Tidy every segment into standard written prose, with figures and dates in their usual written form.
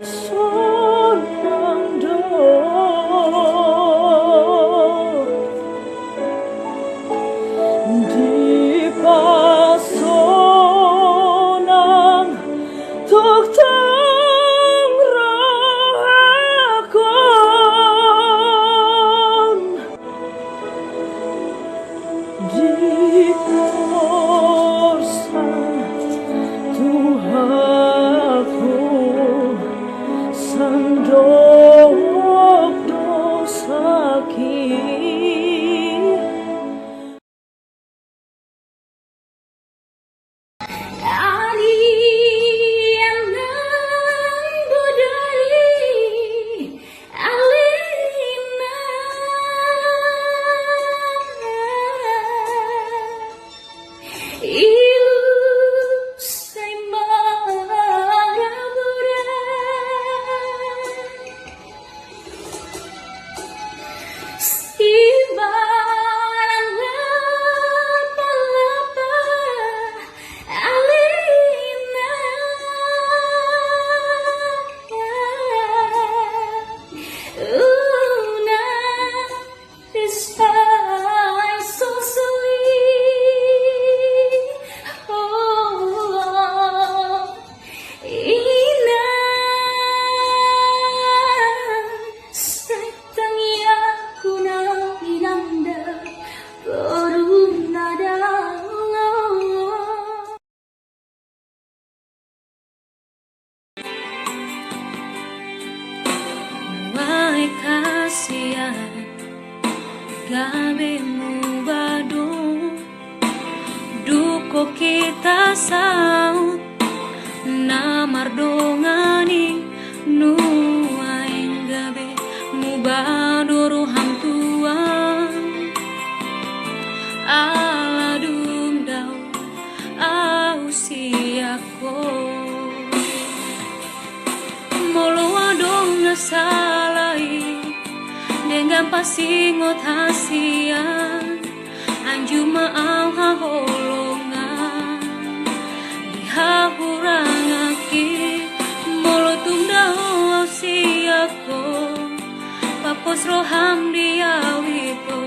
Sonang do di pasonang tuk tang rakon di korsan Tuhanku sandok dosaki kasihan gabi mu badung duko kita saut namar dongani nuaing gabi mu baduru hantuan ala dumdau au siako molo adong nasalai dengan pasingot hasian anjuma au haholongan dihahurang aki molo tundau siako papos roham diawito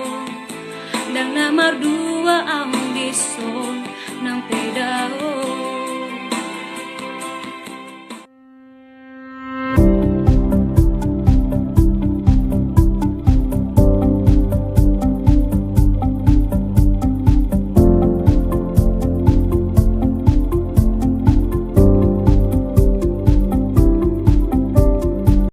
dan namar dua au dison nang pedao